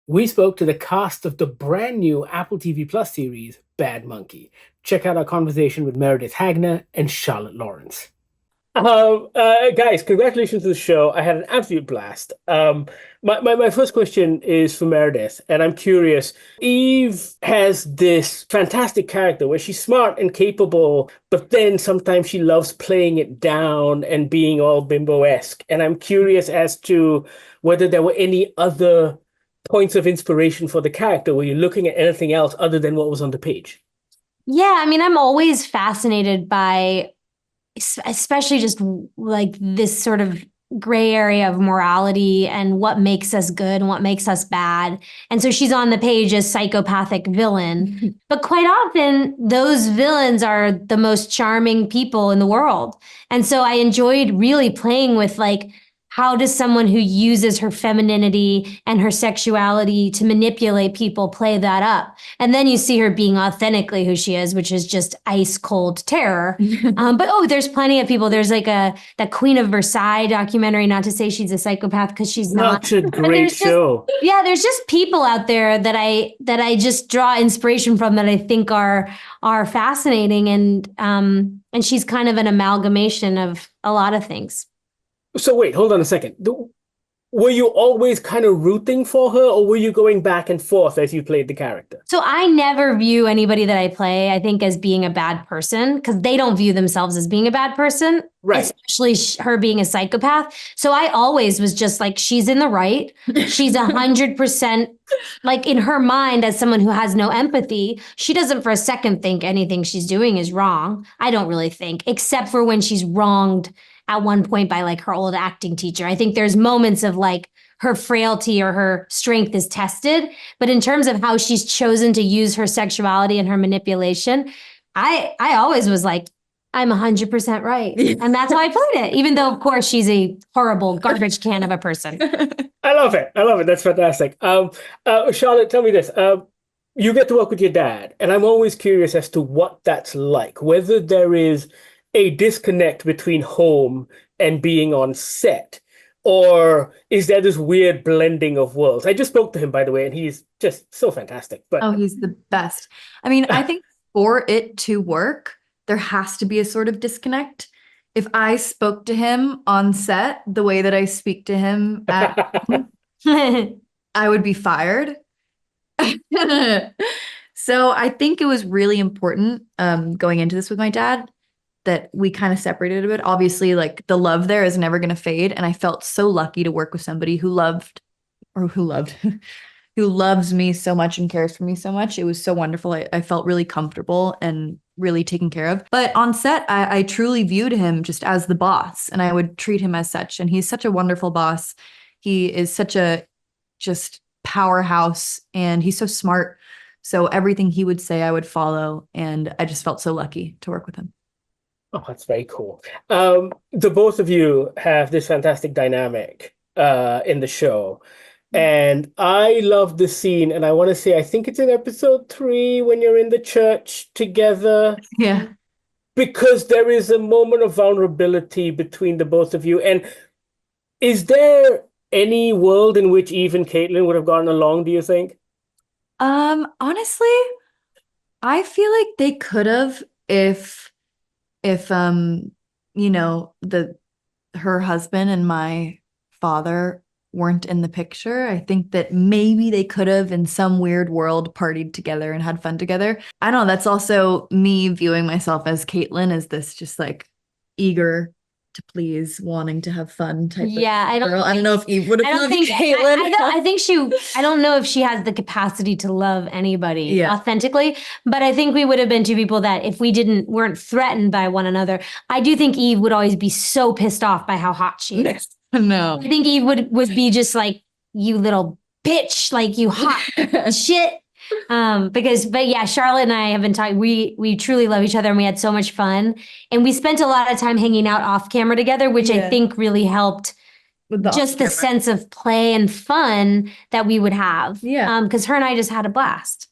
we spoke to the cast of the brand new Apple TV Plus series, Bad Monkey. Check out our conversation with Meredith Hagner and Charlotte Lawrence. Guys, congratulations to the show. I had an absolute blast. My first question is for Meredith, and I'm curious. Eve has this fantastic character where she's smart and capable, but then sometimes she loves playing it down and being all bimbo-esque. And I'm curious as to whether there were any other points of inspiration for the character. Were you looking at anything else other than what was on the page? Yeah, I mean, I'm always fascinated by especially just like this sort of gray area of morality and what makes us good and what makes us bad. And so she's on the page as psychopathic villain, but quite often those villains are the most charming people in the world. And so I enjoyed really playing with like, how does someone who uses her femininity and her sexuality to manipulate people play that up? And then you see her being authentically who she is, which is just ice cold terror. But there's plenty of people. There's like that Queen of Versailles documentary, not to say she's a psychopath because she's not. Such a great show. There's just people out there that I just draw inspiration from that I think are fascinating. And she's kind of an amalgamation of a lot of things. So wait, hold on a second. Were you always kind of rooting for her, or were you going back and forth as you played the character? So I never view anybody that I play, I think, as being a bad person, because they don't view themselves as being a bad person, right? Especially her being a psychopath. So I always was just like, she's in the right. She's 100%, like in her mind, as someone who has no empathy, she doesn't for a second think anything she's doing is wrong. I don't really think, except for when she's wronged at one point by like her old acting teacher. I think there's moments of like her frailty or her strength is tested. But in terms of how she's chosen to use her sexuality and her manipulation, I always was like, I'm 100% right. And that's how I played it, even though, of course, she's a horrible garbage can of a person. I love it. That's fantastic. Charlotte, tell me this. You get to work with your dad, and I'm always curious as to what that's like, whether there is a disconnect between home and being on set, or is there this weird blending of worlds? I just spoke to him, by the way, and he's just so fantastic. But he's the best. I mean, I think for it to work, there has to be a sort of disconnect. If I spoke to him on set the way that I speak to him at home, I would be fired. So I think it was really important going into this with my dad that we kind of separated a bit. Obviously, like the love there is never going to fade. And I felt so lucky to work with somebody who loves me so much and cares for me so much. It was so wonderful. I felt really comfortable and really taken care of. But on set, I truly viewed him just as the boss, and I would treat him as such. And he's such a wonderful boss. He is such a just powerhouse, and he's so smart. So everything he would say, I would follow. And I just felt so lucky to work with him. Oh, that's very cool. The both of you have this fantastic dynamic in the show. And I love the scene, and I want to say, I think it's in episode 3 when you're in the church together. Yeah. Because there is a moment of vulnerability between the both of you. And is there any world in which Eve and Caitlin would have gotten along, do you think? Honestly, I feel like they could have if her husband and my father weren't in the picture. I think that maybe they could have in some weird world partied together and had fun together. I don't know, that's also me viewing myself as Caitlin, as this just like eager to please, wanting to have fun type of girl. I don't know if Eve would have loved Caitlin. I don't know if she has the capacity to love anybody authentically, but I think we would have been two people that if we weren't threatened by one another, I do think Eve would always be so pissed off by how hot she is. No. I think Eve would be just like, you little bitch, like you hot shit. But yeah, Charlotte and I have been talking, we truly love each other, and we had so much fun, and we spent a lot of time hanging out off camera together, which I think really helped just the sense of play and fun that we would have. Because her and I just had a blast.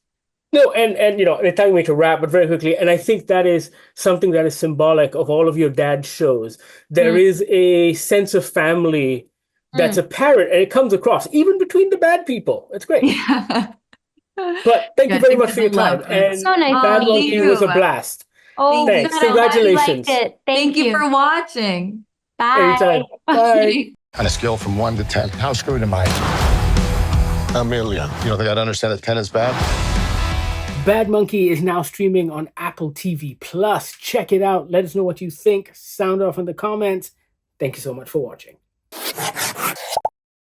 No, and it's time for me to wrap, but very quickly, and I think that is something that is symbolic of all of your dad's shows. There is a sense of family that's a parrot, and it comes across even between the bad people. It's great. Yeah. But thank you very much for your time. And So nice Bad to meet Monkey you. was a blast. Oh, Thanks. good. I'm glad you liked Congratulations. it. Thank you for watching. Bye. Anytime. Bye. On a scale from 1 to 10, how screwed am I? A million. You don't think I'd understand that 10 is bad? Bad Monkey is now streaming on Apple TV Plus. Check it out. Let us know what you think. Sound off in the comments. Thank you so much for watching.